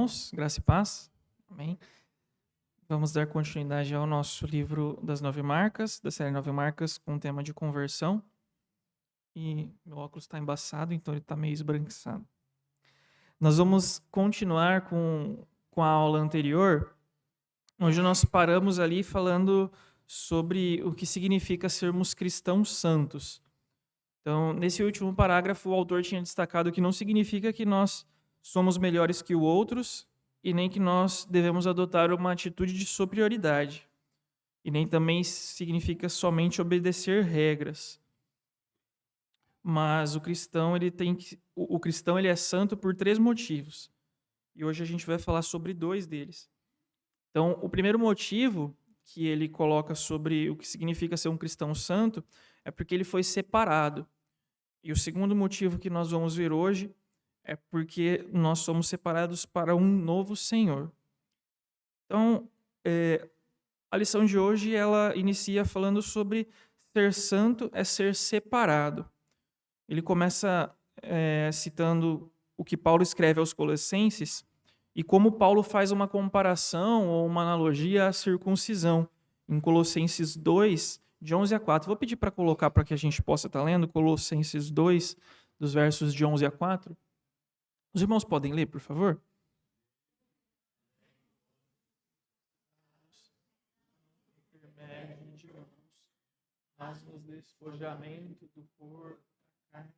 Irmãos, graça e paz. Amém. Vamos dar continuidade ao nosso livro das 9 marcas, da série 9 marcas, com o tema de conversão. E meu óculos está embaçado, então ele está meio esbranquiçado. Nós vamos continuar com a aula anterior, onde nós paramos ali falando sobre o que significa sermos cristãos santos. Então, nesse último parágrafo, o autor tinha destacado que não significa que nós somos melhores que os outros e nem que nós devemos adotar uma atitude de superioridade. E nem também significa somente obedecer regras. Mas o cristão, ele é santo por 3 motivos. E hoje a gente vai falar sobre 2 deles. Então, o primeiro motivo que ele coloca sobre o que significa ser um cristão santo é porque ele foi separado. E o segundo motivo que nós vamos ver hoje é porque nós somos separados para um novo Senhor. Então, a lição de hoje ela inicia falando sobre ser santo é ser separado. Ele começa citando o que Paulo escreve aos Colossenses e como Paulo faz uma comparação ou uma analogia à circuncisão. Em Colossenses 2, de 11 a 4. Vou pedir para colocar para que a gente possa estar lendo Colossenses 2, dos versos de 11 a 4. Os irmãos podem ler, por favor? Mas nos despojamento do corpo, da carne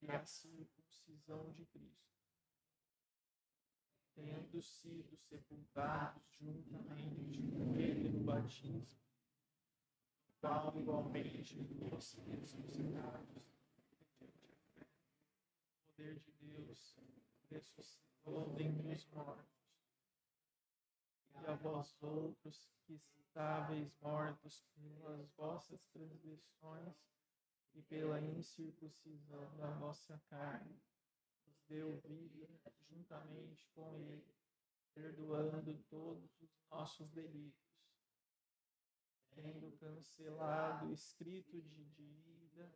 e a circuncisão de Cristo, tendo sido sepultados juntamente com ele no batismo, qual igualmente nós ressuscitados, o poder de Deus ressuscitou dentre os mortos, e a vós outros que estáveis mortos pelas vossas transgressões e pela incircuncisão da vossa carne, nos deu vida juntamente com ele, perdoando todos os nossos delitos, tendo cancelado o escrito de dívida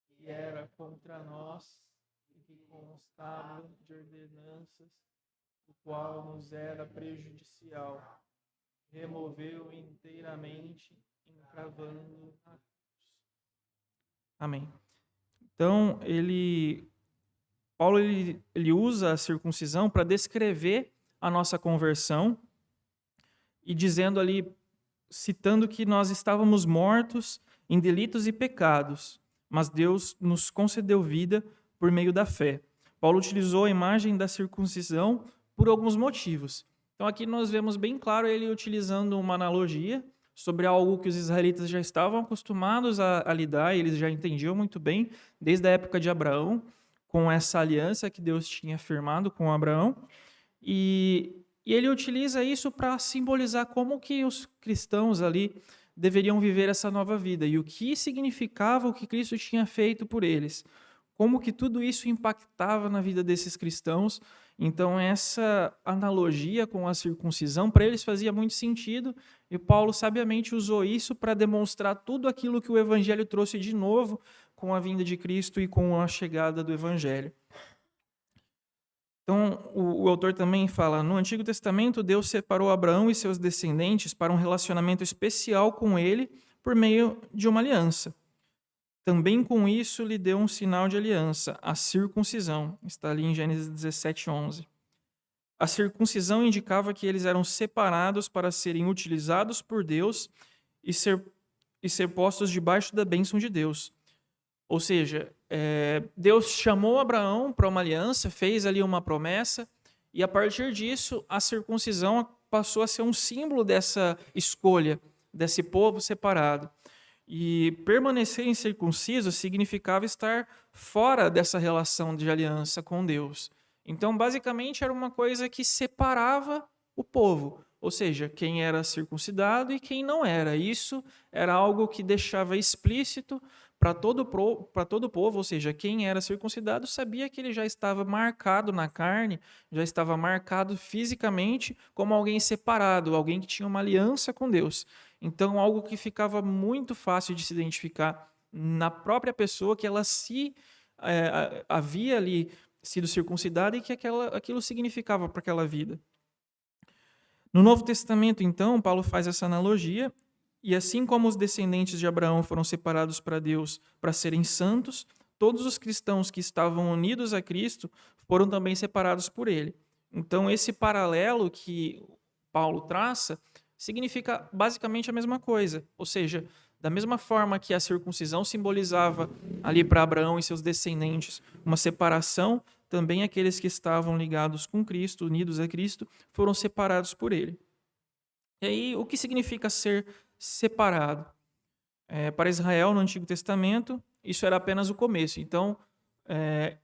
que era contra nós e que constava de ordenanças, o qual nos era prejudicial, removeu inteiramente, encravando na cruz. Amém. Então, Paulo usa a circuncisão para descrever a nossa conversão e dizendo ali, citando que nós estávamos mortos em delitos e pecados, mas Deus nos concedeu vida por meio da fé. Paulo utilizou a imagem da circuncisão por alguns motivos. Então aqui nós vemos bem claro ele utilizando uma analogia sobre algo que os israelitas já estavam acostumados a lidar, e eles já entendiam muito bem, desde a época de Abraão, com essa aliança que Deus tinha firmado com Abraão, e ele utiliza isso para simbolizar como que os cristãos ali deveriam viver essa nova vida, e o que significava o que Cristo tinha feito por eles, como que tudo isso impactava na vida desses cristãos. Então essa analogia com a circuncisão para eles fazia muito sentido, e Paulo sabiamente usou isso para demonstrar tudo aquilo que o evangelho trouxe de novo com a vinda de Cristo e com a chegada do evangelho. Então o autor também fala, no Antigo Testamento Deus separou Abraão e seus descendentes para um relacionamento especial com ele por meio de uma aliança. Também com isso lhe deu um sinal de aliança, a circuncisão. Está ali em Gênesis 17, 11. A circuncisão indicava que eles eram separados para serem utilizados por Deus e ser postos debaixo da bênção de Deus. Ou seja, Deus chamou Abraão para uma aliança, fez ali uma promessa, e a partir disso a circuncisão passou a ser um símbolo dessa escolha, desse povo separado. E permanecer incircunciso significava estar fora dessa relação de aliança com Deus. Então, basicamente, era uma coisa que separava o povo, ou seja, quem era circuncidado e quem não era. Isso era algo que deixava explícito para todo o povo, ou seja, quem era circuncidado sabia que ele já estava marcado na carne, já estava marcado fisicamente como alguém separado, alguém que tinha uma aliança com Deus. Então, algo que ficava muito fácil de se identificar na própria pessoa, que ela havia ali sido circuncidada e que aquilo significava para aquela vida. No Novo Testamento, então, Paulo faz essa analogia, e assim como os descendentes de Abraão foram separados para Deus para serem santos, todos os cristãos que estavam unidos a Cristo foram também separados por ele. Então, esse paralelo que Paulo traça significa basicamente a mesma coisa, ou seja, da mesma forma que a circuncisão simbolizava ali para Abraão e seus descendentes uma separação, também aqueles que estavam ligados com Cristo, unidos a Cristo, foram separados por ele. E aí, o que significa ser separado? Para Israel, no Antigo Testamento, isso era apenas o começo. Então,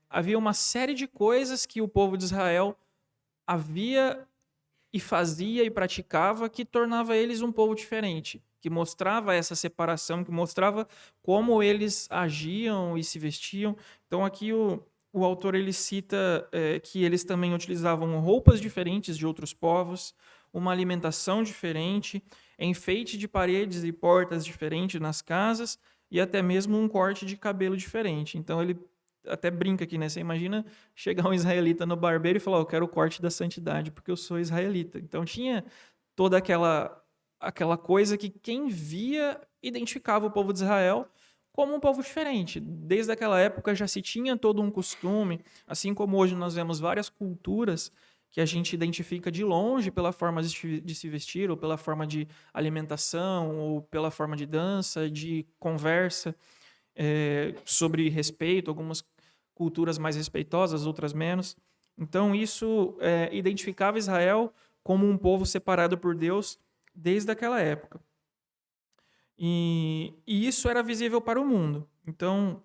havia uma série de coisas que o povo de Israel havia e fazia e praticava que tornava eles um povo diferente, que mostrava essa separação, que mostrava como eles agiam e se vestiam. Então, aqui o autor ele cita que eles também utilizavam roupas diferentes de outros povos, uma alimentação diferente, enfeite de paredes e portas diferentes nas casas e até mesmo um corte de cabelo diferente. Então ele até brinca aqui, né? Você imagina chegar um israelita no barbeiro e falar: eu quero o corte da santidade porque eu sou israelita. Então tinha toda aquela coisa que quem via identificava o povo de Israel como um povo diferente. Desde aquela época já se tinha todo um costume, assim como hoje nós vemos várias culturas que a gente identifica de longe pela forma de se vestir, ou pela forma de alimentação, ou pela forma de dança, de conversa, sobre respeito, algumas culturas mais respeitosas, outras menos. Então, isso identificava Israel como um povo separado por Deus desde aquela época. E isso era visível para o mundo. Então,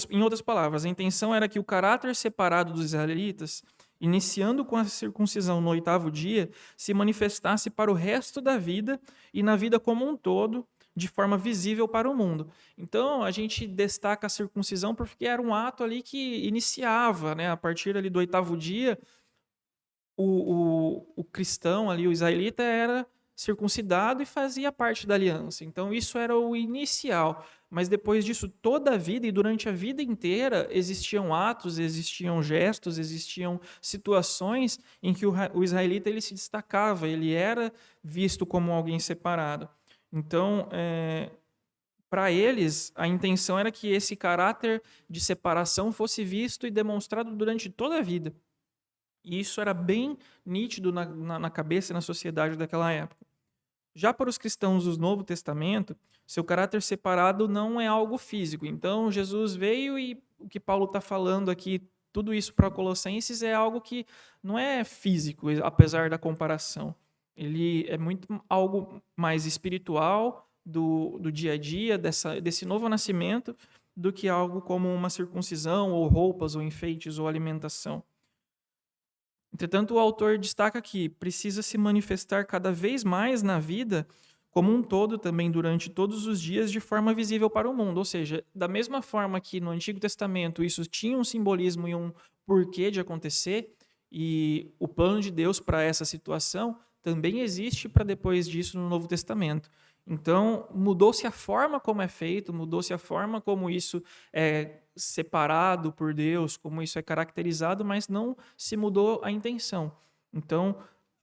em outras palavras, a intenção era que o caráter separado dos israelitas, iniciando com a circuncisão no 8º dia, se manifestasse para o resto da vida e na vida como um todo, de forma visível para o mundo. Então, a gente destaca a circuncisão porque era um ato ali que iniciava, né, a partir ali do 8º dia, o cristão ali, o israelita, era circuncidado e fazia parte da aliança. Então, isso era o inicial. Mas depois disso, toda a vida e durante a vida inteira, existiam atos, existiam gestos, existiam situações em que o israelita ele se destacava, ele era visto como alguém separado. Então, para eles, a intenção era que esse caráter de separação fosse visto e demonstrado durante toda a vida. E isso era bem nítido na cabeça e na sociedade daquela época. Já para os cristãos do Novo Testamento, seu caráter separado não é algo físico. Então, Jesus veio e o que Paulo está falando aqui, tudo isso para Colossenses, é algo que não é físico, apesar da comparação. Ele é muito algo mais espiritual do dia a dia, desse novo nascimento, do que algo como uma circuncisão, ou roupas, ou enfeites, ou alimentação. Entretanto, o autor destaca que precisa se manifestar cada vez mais na vida como um todo, também durante todos os dias, de forma visível para o mundo. Ou seja, da mesma forma que no Antigo Testamento isso tinha um simbolismo e um porquê de acontecer, e o plano de Deus para essa situação também existe para depois disso no Novo Testamento. Então, mudou-se a forma como é feito, mudou-se a forma como isso é separado por Deus, como isso é caracterizado, mas não se mudou a intenção. Então,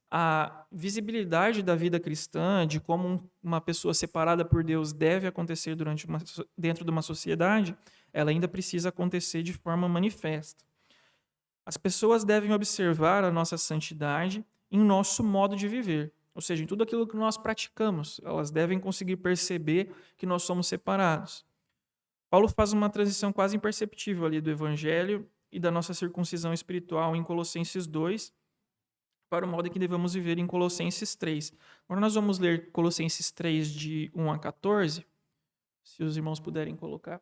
a visibilidade da vida cristã, de como uma pessoa separada por Deus deve acontecer dentro de uma sociedade, ela ainda precisa acontecer de forma manifesta. As pessoas devem observar a nossa santidade em nosso modo de viver, ou seja, em tudo aquilo que nós praticamos. Elas devem conseguir perceber que nós somos separados. Paulo faz uma transição quase imperceptível ali do evangelho e da nossa circuncisão espiritual em Colossenses 2 para o modo em que devemos viver em Colossenses 3. Agora nós vamos ler Colossenses 3 de 1 a 14, se os irmãos puderem colocar.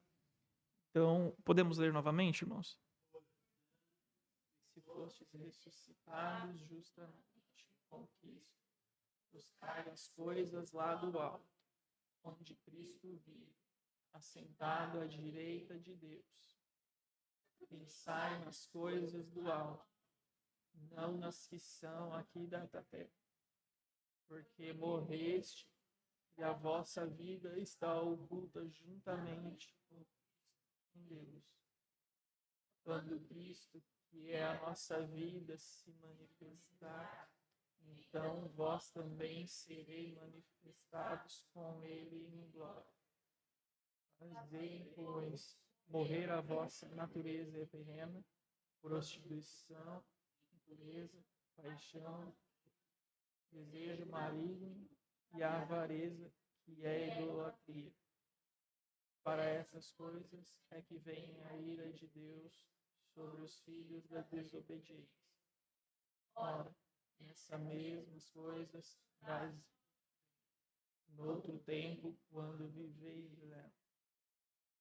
Então, podemos ler novamente, irmãos? Se fostes ressuscitados justamente com Cristo, buscai as coisas lá do alto, onde Cristo vive, assentado à direita de Deus. Pensai nas coisas do alto, não nas que são aqui da terra, porque morreste e a vossa vida está oculta juntamente com Deus. quando Cristo, que é a nossa vida, se manifestar, então vós também sereis manifestados com ele em glória. Fazei, pois, morrer a vossa natureza terrena, prostituição, impureza, paixão, desejo maligno e a avareza, que é a idolatria. Para essas coisas é que vem a ira de Deus sobre os filhos da desobediência. Ora, nessas mesmas coisas, mas no outro tempo, quando viveis nela.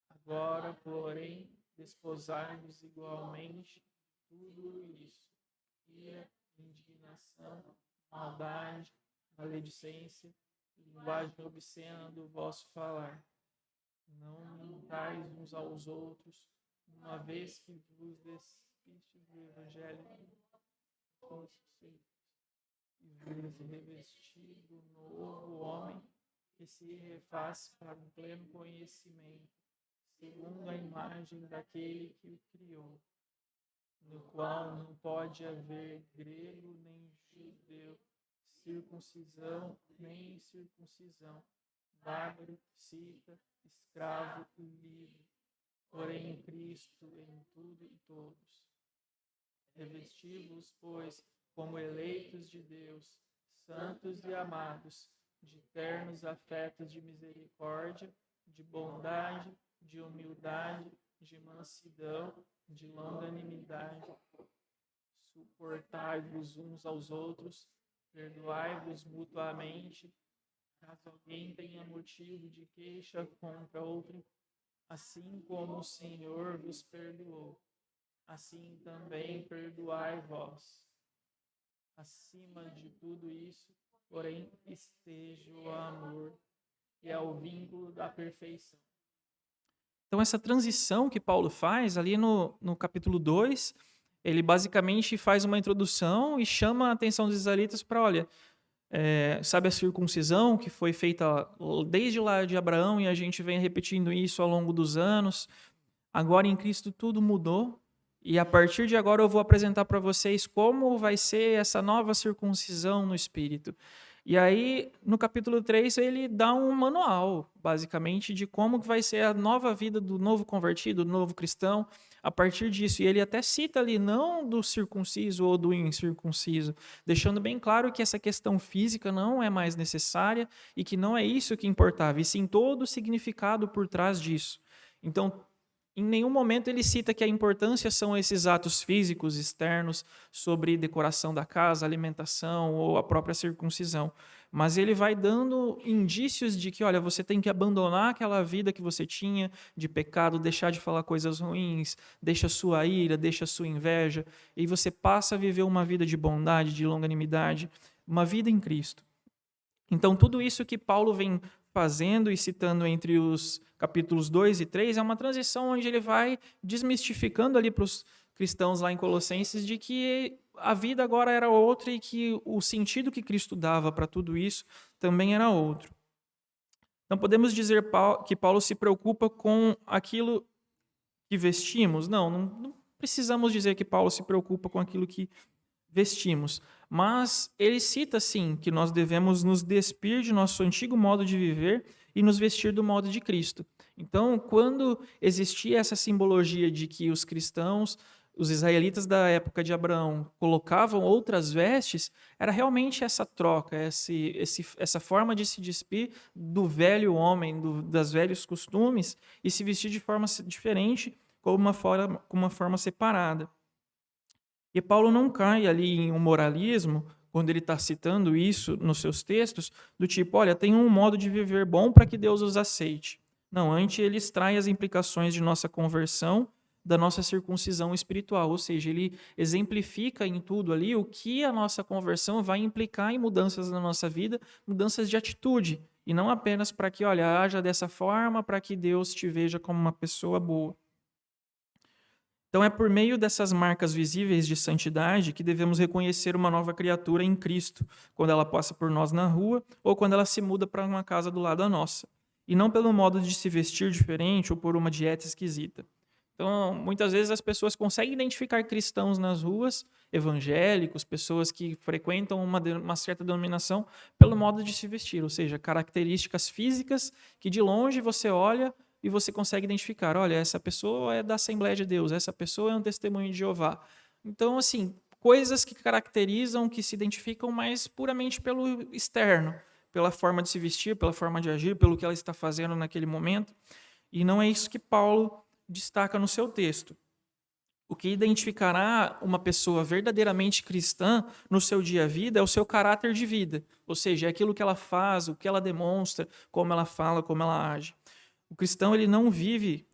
Agora, porém, desposai-vos igualmente tudo isso: ira, indignação, maldade, maledicência, linguagem obscena do vosso falar. Não mentais uns aos outros, uma vez que vos despistes do evangelho e vos revestir do novo homem, que se refaz para um pleno conhecimento, segundo a imagem daquele que o criou, no qual não pode haver grego nem judeu, circuncisão nem incircuncisão, bárbaro, cita, escravo e livre, porém em Cristo em tudo e todos. Revesti-vos, pois, como eleitos de Deus, santos e amados, de ternos afetos de misericórdia, de bondade, de humildade, de mansidão, de longanimidade. Suportai-vos uns aos outros, perdoai-vos mutuamente, caso alguém tenha motivo de queixa contra outro, assim como o Senhor vos perdoou, assim também perdoai vós. Acima de tudo isso, porém, esteja o amor, que é o vínculo da perfeição. Então, essa transição que Paulo faz ali no capítulo 2, ele basicamente faz uma introdução e chama a atenção dos israelitas para, olha, sabe a circuncisão que foi feita desde lá de Abraão e a gente vem repetindo isso ao longo dos anos. Agora em Cristo tudo mudou e a partir de agora eu vou apresentar para vocês como vai ser essa nova circuncisão no Espírito. E aí, no capítulo 3, ele dá um manual, basicamente, de como que vai ser a nova vida do novo convertido, do novo cristão, a partir disso. E ele até cita ali, não do circunciso ou do incircunciso, deixando bem claro que essa questão física não é mais necessária e que não é isso que importava, e sim todo o significado por trás disso. Então, em nenhum momento ele cita que a importância são esses atos físicos externos sobre decoração da casa, alimentação ou a própria circuncisão. Mas ele vai dando indícios de que, olha, você tem que abandonar aquela vida que você tinha de pecado, deixar de falar coisas ruins, deixa sua ira, deixa sua inveja, e você passa a viver uma vida de bondade, de longanimidade, uma vida em Cristo. Então, tudo isso que Paulo vem fazendo e citando entre os capítulos 2 e 3 é uma transição onde ele vai desmistificando ali para os cristãos lá em Colossenses de que a vida agora era outra e que o sentido que Cristo dava para tudo isso também era outro. Então, podemos dizer que Paulo se preocupa com aquilo que vestimos? Não precisamos dizer que Paulo se preocupa com aquilo que vestimos, mas ele cita, sim, que nós devemos nos despir de nosso antigo modo de viver e nos vestir do modo de Cristo. Então, quando existia essa simbologia de que os cristãos, os israelitas da época de Abraão, colocavam outras vestes, era realmente essa troca, essa forma de se despir do velho homem, das velhos costumes, e se vestir de forma diferente, com uma forma separada. E Paulo não cai ali em um moralismo, quando ele está citando isso nos seus textos, do tipo, olha, tem um modo de viver bom para que Deus os aceite. Não, antes ele extrai as implicações de nossa conversão, da nossa circuncisão espiritual, ou seja, ele exemplifica em tudo ali o que a nossa conversão vai implicar em mudanças na nossa vida, mudanças de atitude, e não apenas para que, olha, haja dessa forma para que Deus te veja como uma pessoa boa. Então é por meio dessas marcas visíveis de santidade que devemos reconhecer uma nova criatura em Cristo, quando ela passa por nós na rua ou quando ela se muda para uma casa do lado da nossa, e não pelo modo de se vestir diferente ou por uma dieta esquisita. Então, muitas vezes as pessoas conseguem identificar cristãos nas ruas, evangélicos, pessoas que frequentam uma certa denominação pelo modo de se vestir, ou seja, características físicas que de longe você olha e você consegue identificar, olha, essa pessoa é da Assembleia de Deus, essa pessoa é um testemunho de Jeová. Então, assim, coisas que caracterizam, que se identificam mais puramente pelo externo, pela forma de se vestir, pela forma de agir, pelo que ela está fazendo naquele momento. E não é isso que Paulo destaca no seu texto. O que identificará uma pessoa verdadeiramente cristã no seu dia a dia é o seu caráter de vida, ou seja, é aquilo que ela faz, o que ela demonstra, como ela fala, como ela age. O cristão ele não vive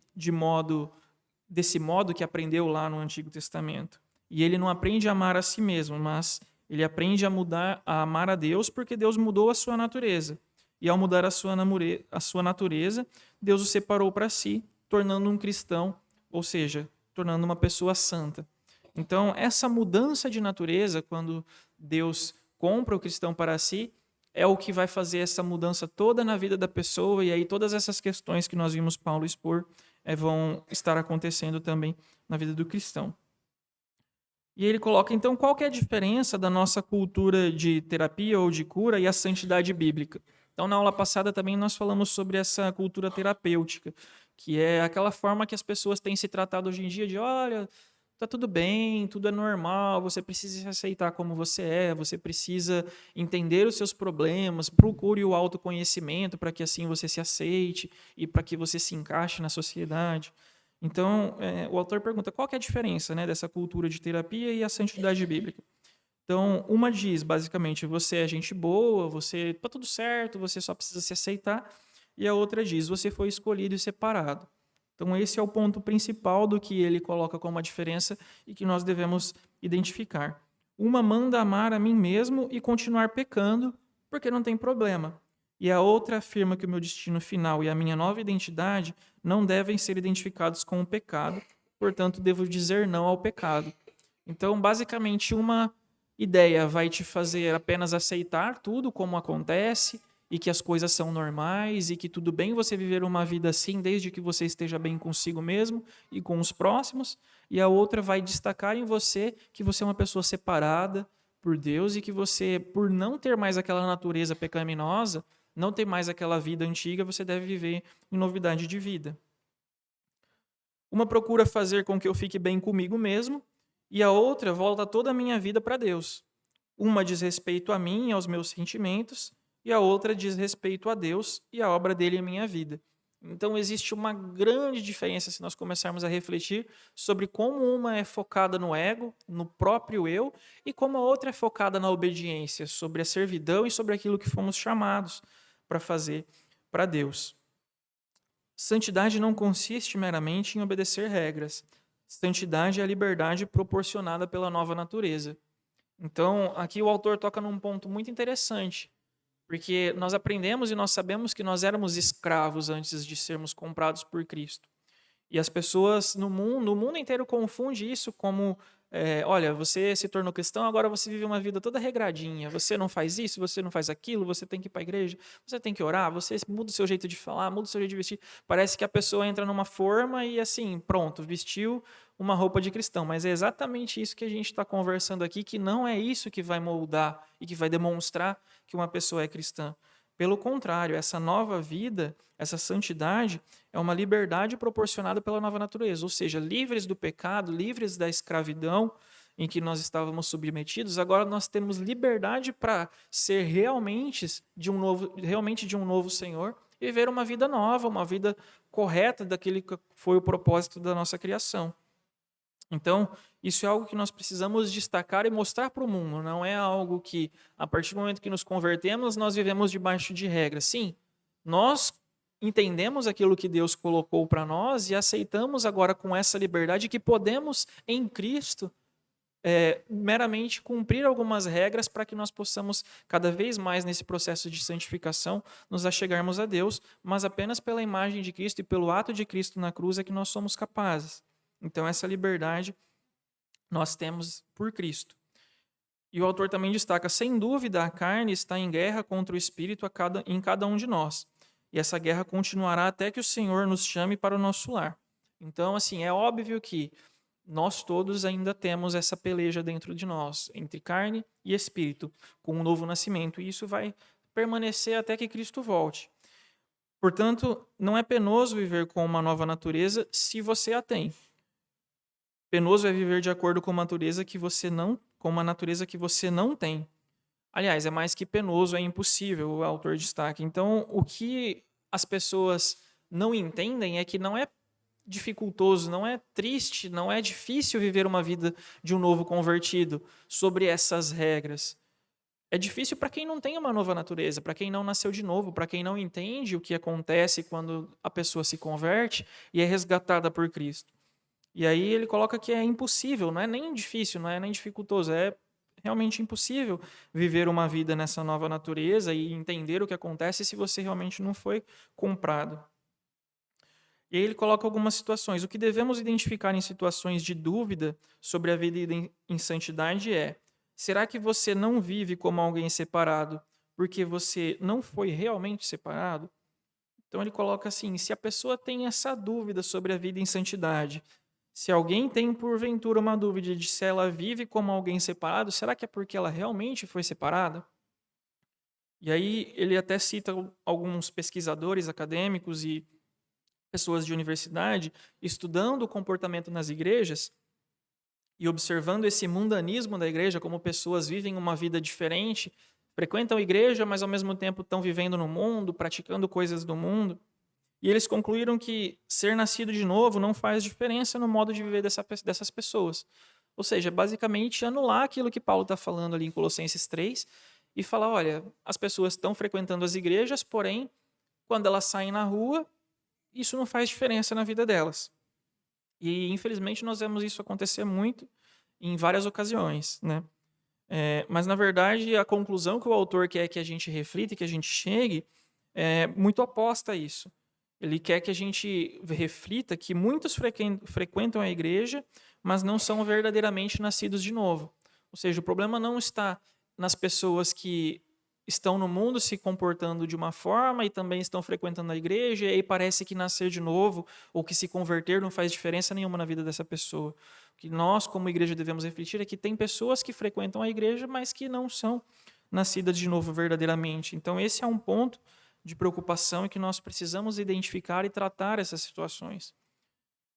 desse modo que aprendeu lá no Antigo Testamento. E ele não aprende a amar a si mesmo, mas ele aprende a amar a Deus porque Deus mudou a sua natureza. E ao mudar a sua natureza, Deus o separou para si, tornando um cristão, ou seja, tornando uma pessoa santa. Então, essa mudança de natureza, quando Deus compra o cristão para si, é o que vai fazer essa mudança toda na vida da pessoa, e aí todas essas questões que nós vimos Paulo expor vão estar acontecendo também na vida do cristão. E ele coloca, então, qual que é a diferença da nossa cultura de terapia ou de cura e a santidade bíblica? Então, na aula passada também nós falamos sobre essa cultura terapêutica, que é aquela forma que as pessoas têm se tratado hoje em dia de, olha, tá tudo bem, tudo é normal, você precisa se aceitar como você precisa entender os seus problemas, procure o autoconhecimento para que assim você se aceite e para que você se encaixe na sociedade. Então, o autor pergunta qual que é a diferença, né, dessa cultura de terapia e a santidade bíblica. Então, uma diz, basicamente, você é gente boa, você tá tudo certo, você só precisa se aceitar. E a outra diz, você foi escolhido e separado. Então, esse é o ponto principal do que ele coloca como a diferença e que nós devemos identificar. Uma manda amar a mim mesmo e continuar pecando, porque não tem problema. E a outra afirma que o meu destino final e a minha nova identidade não devem ser identificados com o pecado, portanto, devo dizer não ao pecado. Então, basicamente, uma ideia vai te fazer apenas aceitar tudo como acontece e que as coisas são normais e que tudo bem você viver uma vida assim desde que você esteja bem consigo mesmo e com os próximos, e a outra vai destacar em você que você é uma pessoa separada por Deus e que você, por não ter mais aquela natureza pecaminosa, não ter mais aquela vida antiga, você deve viver em novidade de vida. Uma procura fazer com que eu fique bem comigo mesmo, e a outra volta toda a minha vida para Deus. Uma diz respeito a mim e aos meus sentimentos, e a outra diz respeito a Deus e a obra dele em minha vida. Então existe uma grande diferença se nós começarmos a refletir sobre como uma é focada no ego, no próprio eu, e como a outra é focada na obediência, sobre a servidão e sobre aquilo que fomos chamados para fazer para Deus. Santidade não consiste meramente em obedecer regras. Santidade é a liberdade proporcionada pela nova natureza. Então, aqui o autor toca num ponto muito interessante, porque nós aprendemos e nós sabemos que nós éramos escravos antes de sermos comprados por Cristo. E as pessoas no mundo inteiro confunde isso como, olha, você se tornou cristão, agora você vive uma vida toda regradinha, você não faz isso, você não faz aquilo, você tem que ir para a igreja, você tem que orar, você muda o seu jeito de falar, muda o seu jeito de vestir. Parece que a pessoa entra numa forma e assim, pronto, vestiu uma roupa de cristão. Mas é exatamente isso que a gente está conversando aqui, que não é isso que vai moldar e que vai demonstrar que uma pessoa é cristã. Pelo contrário, essa nova vida, essa santidade, é uma liberdade proporcionada pela nova natureza, ou seja, livres do pecado, livres da escravidão em que nós estávamos submetidos, agora nós temos liberdade para ser realmente de um novo Senhor e viver uma vida nova, uma vida correta daquele que foi o propósito da nossa criação. Então, isso é algo que nós precisamos destacar e mostrar para o mundo. Não é algo que, a partir do momento que nos convertemos, nós vivemos debaixo de regras. Sim, nós entendemos aquilo que Deus colocou para nós e aceitamos agora com essa liberdade que podemos, em Cristo, meramente cumprir algumas regras para que nós possamos, cada vez mais nesse processo de santificação, nos achegarmos a Deus, mas apenas pela imagem de Cristo e pelo ato de Cristo na cruz é que nós somos capazes. Então, essa liberdade nós temos por Cristo. E o autor também destaca, sem dúvida, a carne está em guerra contra o Espírito em cada um de nós. E essa guerra continuará até que o Senhor nos chame para o nosso lar. Então, assim, é óbvio que nós todos ainda temos essa peleja dentro de nós, entre carne e espírito, com um novo nascimento, e isso vai permanecer até que Cristo volte. Portanto, não é penoso viver com uma nova natureza se você a tem. Penoso é viver de acordo com uma natureza que você não tem. Aliás, é mais que penoso, é impossível, o autor destaca. Então, o que as pessoas não entendem é que não é dificultoso, não é triste, não é difícil viver uma vida de um novo convertido sobre essas regras. É difícil para quem não tem uma nova natureza, para quem não nasceu de novo, para quem não entende o que acontece quando a pessoa se converte e é resgatada por Cristo. E aí ele coloca que é impossível, não é nem difícil, não é nem dificultoso, é realmente impossível viver uma vida nessa nova natureza e entender o que acontece se você realmente não foi comprado. E aí ele coloca algumas situações. O que devemos identificar em situações de dúvida sobre a vida em santidade é: será que você não vive como alguém separado porque você não foi realmente separado? Então ele coloca assim: se a pessoa tem essa dúvida sobre a vida em santidade, se alguém tem porventura uma dúvida de se ela vive como alguém separado, será que é porque ela realmente foi separada? E aí ele até cita alguns pesquisadores acadêmicos e pessoas de universidade estudando o comportamento nas igrejas e observando esse mundanismo da igreja, como pessoas vivem uma vida diferente, frequentam a igreja, mas ao mesmo tempo estão vivendo no mundo, praticando coisas do mundo. E eles concluíram que ser nascido de novo não faz diferença no modo de viver dessas pessoas. Ou seja, basicamente anular aquilo que Paulo está falando ali em Colossenses 3 e falar, olha, as pessoas estão frequentando as igrejas, porém, quando elas saem na rua, isso não faz diferença na vida delas. E, infelizmente, nós vemos isso acontecer muito em várias ocasiões, né? Mas, na verdade, a conclusão que o autor quer que a gente reflita e que a gente chegue é muito oposta a isso. Ele quer que a gente reflita que muitos frequentam a igreja, mas não são verdadeiramente nascidos de novo. Ou seja, o problema não está nas pessoas que estão no mundo se comportando de uma forma e também estão frequentando a igreja, e aí parece que nascer de novo ou que se converter não faz diferença nenhuma na vida dessa pessoa. O que nós, como igreja, devemos refletir é que tem pessoas que frequentam a igreja, mas que não são nascidas de novo verdadeiramente. Então, esse é um ponto de preocupação e que nós precisamos identificar e tratar essas situações,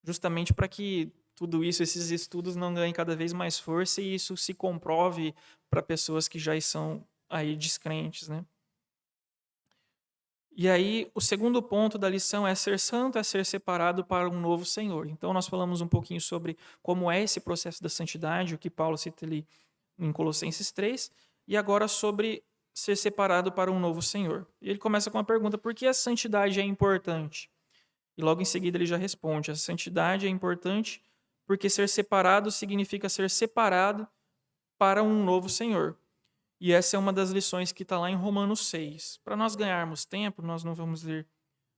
justamente para que tudo isso, esses estudos não ganhem cada vez mais força e isso se comprove para pessoas que já são aí descrentes, né? E aí, o segundo ponto da lição é ser santo, é ser separado para um novo Senhor. Então, nós falamos um pouquinho sobre como é esse processo da santidade, o que Paulo cita ali em Colossenses 3, e agora sobre ser separado para um novo Senhor. E ele começa com uma pergunta: por que a santidade é importante? E logo em seguida ele já responde: a santidade é importante porque ser separado significa ser separado para um novo Senhor. E essa é uma das lições que está lá em Romanos 6. Para nós ganharmos tempo, nós não vamos ler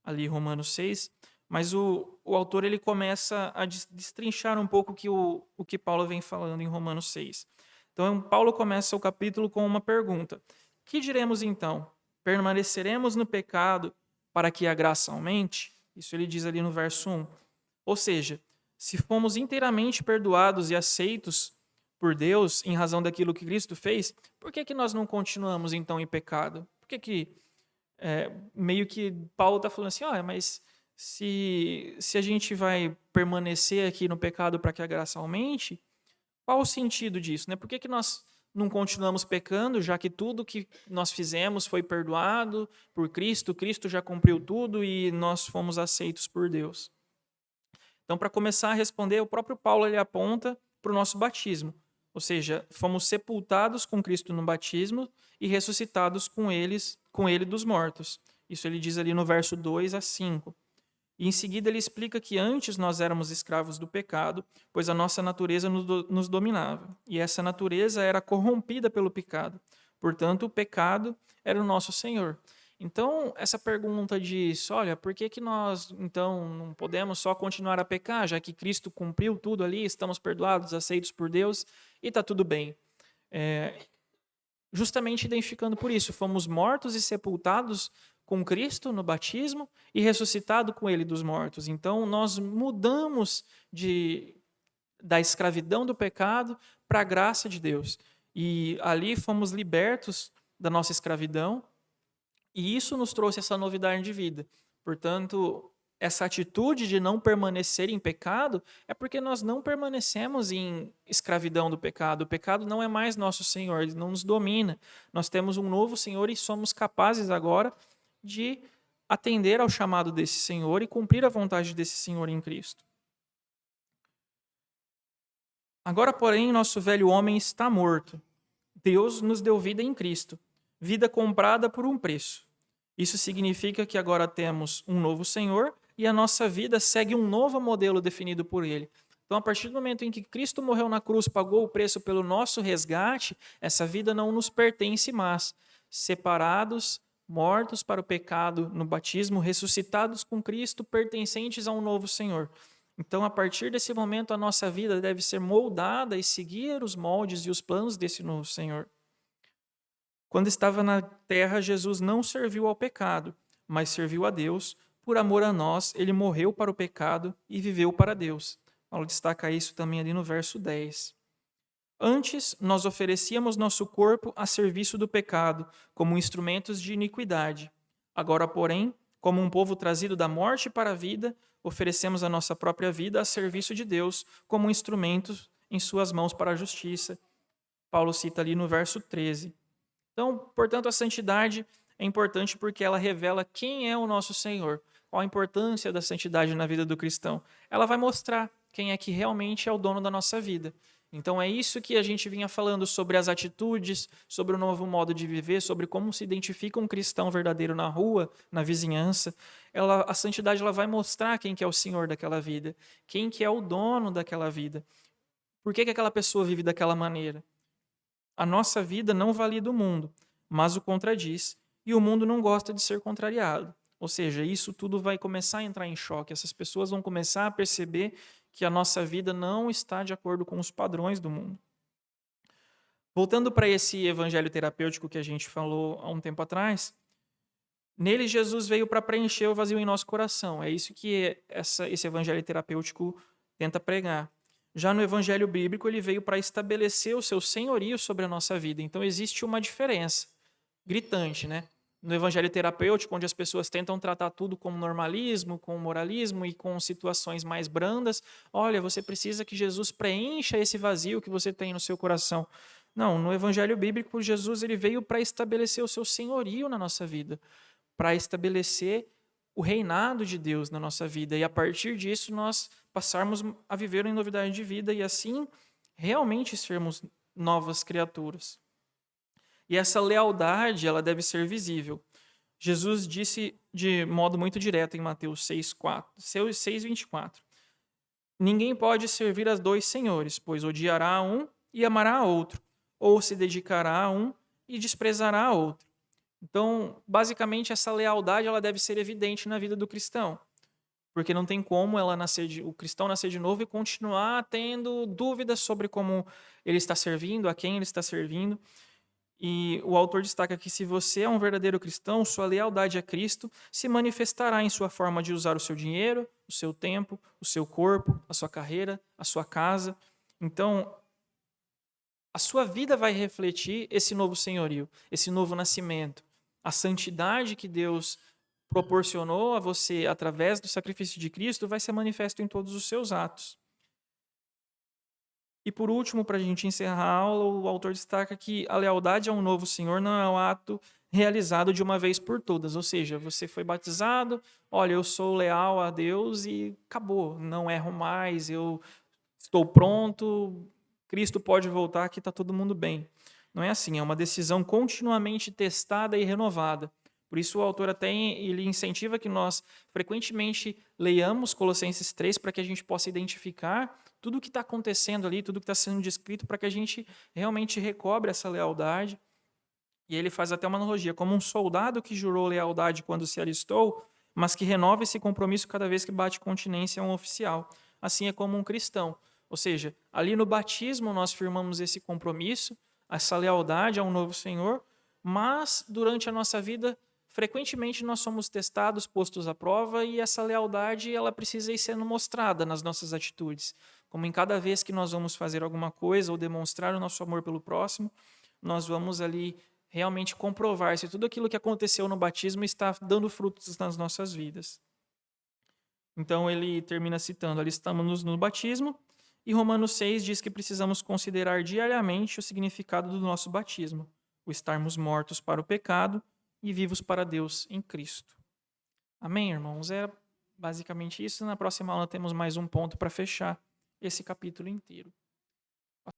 ali Romanos 6, mas o autor ele começa a destrinchar um pouco o que Paulo vem falando em Romanos 6. Então, Paulo começa o capítulo com uma pergunta: que diremos então? Permaneceremos no pecado para que a graça aumente? Isso ele diz ali no verso 1. Ou seja, se fomos inteiramente perdoados e aceitos por Deus em razão daquilo que Cristo fez, por que nós não continuamos então em pecado? Por que meio que Paulo está falando assim, mas se a gente vai permanecer aqui no pecado para que a graça aumente, qual o sentido disso? Né? Por que nós não continuamos pecando, já que tudo que nós fizemos foi perdoado por Cristo, Cristo já cumpriu tudo e nós fomos aceitos por Deus? Então, para começar a responder, o próprio Paulo ele aponta para o nosso batismo. Ou seja, fomos sepultados com Cristo no batismo e ressuscitados com ele dos mortos. Isso ele diz ali no verso 2 a 5. E em seguida ele explica que antes nós éramos escravos do pecado, pois a nossa natureza nos dominava. E essa natureza era corrompida pelo pecado. Portanto, o pecado era o nosso Senhor. Então, essa pergunta diz, olha, por que nós então não podemos só continuar a pecar, já que Cristo cumpriu tudo ali, estamos perdoados, aceitos por Deus e está tudo bem? Justamente identificando por isso, fomos mortos e sepultados com Cristo no batismo e ressuscitado com Ele dos mortos. Então, nós mudamos da escravidão do pecado para a graça de Deus. E ali fomos libertos da nossa escravidão, e isso nos trouxe essa novidade de vida. Portanto, essa atitude de não permanecer em pecado é porque nós não permanecemos em escravidão do pecado. O pecado não é mais nosso Senhor, ele não nos domina. Nós temos um novo Senhor e somos capazes agora de atender ao chamado desse Senhor e cumprir a vontade desse Senhor em Cristo. Agora, porém, nosso velho homem está morto. Deus nos deu vida em Cristo, vida comprada por um preço. Isso significa que agora temos um novo Senhor e a nossa vida segue um novo modelo definido por Ele. Então, a partir do momento em que Cristo morreu na cruz, pagou o preço pelo nosso resgate, essa vida não nos pertence mais. Separados, mortos para o pecado no batismo, ressuscitados com Cristo, pertencentes a um novo Senhor. Então, a partir desse momento, a nossa vida deve ser moldada e seguir os moldes e os planos desse novo Senhor. Quando estava na terra, Jesus não serviu ao pecado, mas serviu a Deus. Por amor a nós, ele morreu para o pecado e viveu para Deus. Paulo destaca isso também ali no verso 10. Antes, nós oferecíamos nosso corpo a serviço do pecado, como instrumentos de iniquidade. Agora, porém, como um povo trazido da morte para a vida, oferecemos a nossa própria vida a serviço de Deus, como instrumentos em suas mãos para a justiça. Paulo cita ali no verso 13. Então, portanto, a santidade é importante porque ela revela quem é o nosso Senhor, qual a importância da santidade na vida do cristão. Ela vai mostrar quem é que realmente é o dono da nossa vida. Então, é isso que a gente vinha falando sobre as atitudes, sobre o novo modo de viver, sobre como se identifica um cristão verdadeiro na rua, na vizinhança. A santidade ela vai mostrar quem que é o Senhor daquela vida, quem que é o dono daquela vida. Por que aquela pessoa vive daquela maneira? A nossa vida não valida o mundo, mas o contradiz, e o mundo não gosta de ser contrariado. Ou seja, isso tudo vai começar a entrar em choque. Essas pessoas vão começar a perceber que a nossa vida não está de acordo com os padrões do mundo. Voltando para esse evangelho terapêutico que a gente falou há um tempo atrás, nele Jesus veio para preencher o vazio em nosso coração. É isso que esse evangelho terapêutico tenta pregar. Já no evangelho bíblico, ele veio para estabelecer o seu senhorio sobre a nossa vida. Então, existe uma diferença gritante, né? No evangelho terapêutico, onde as pessoas tentam tratar tudo com normalismo, com moralismo e com situações mais brandas, olha, você precisa que Jesus preencha esse vazio que você tem no seu coração. Não, no evangelho bíblico, Jesus ele veio para estabelecer o seu senhorio na nossa vida, para estabelecer o reinado de Deus na nossa vida. E a partir disso, nós passarmos a viver em novidade de vida e assim realmente sermos novas criaturas. E essa lealdade, ela deve ser visível. Jesus disse de modo muito direto em Mateus 6:24. Ninguém pode servir a dois senhores, pois odiará a um e amará a outro, ou se dedicará a um e desprezará a outro. Então, basicamente, essa lealdade ela deve ser evidente na vida do cristão, porque não tem como o cristão nascer de novo e continuar tendo dúvidas sobre como ele está servindo, a quem ele está servindo. E o autor destaca que se você é um verdadeiro cristão, sua lealdade a Cristo se manifestará em sua forma de usar o seu dinheiro, o seu tempo, o seu corpo, a sua carreira, a sua casa. Então, a sua vida vai refletir esse novo senhorio, esse novo nascimento. A santidade que Deus proporcionou a você através do sacrifício de Cristo vai ser manifesto em todos os seus atos. E por último, para a gente encerrar a aula, o autor destaca que a lealdade a um novo Senhor não é um ato realizado de uma vez por todas. Ou seja, você foi batizado, olha, eu sou leal a Deus e acabou, não erro mais, eu estou pronto, Cristo pode voltar, que está todo mundo bem. Não é assim, é uma decisão continuamente testada e renovada. Por isso o autor até ele incentiva que nós frequentemente leiamos Colossenses 3 para que a gente possa identificar tudo o que está acontecendo ali, tudo que está sendo descrito, para que a gente realmente recobre essa lealdade. E ele faz até uma analogia, como um soldado que jurou lealdade quando se alistou, mas que renova esse compromisso cada vez que bate continência a um oficial. Assim é como um cristão. Ou seja, ali no batismo nós firmamos esse compromisso, essa lealdade a um novo Senhor, mas durante a nossa vida frequentemente nós somos testados, postos à prova, e essa lealdade ela precisa ir sendo mostrada nas nossas atitudes. Como em cada vez que nós vamos fazer alguma coisa ou demonstrar o nosso amor pelo próximo, nós vamos ali realmente comprovar se tudo aquilo que aconteceu no batismo está dando frutos nas nossas vidas. Então ele termina citando, ali estamos no batismo, e Romanos 6 diz que precisamos considerar diariamente o significado do nosso batismo, o estarmos mortos para o pecado e vivos para Deus em Cristo. Amém, irmãos? É basicamente isso. Na próxima aula temos mais um ponto para fechar esse capítulo inteiro.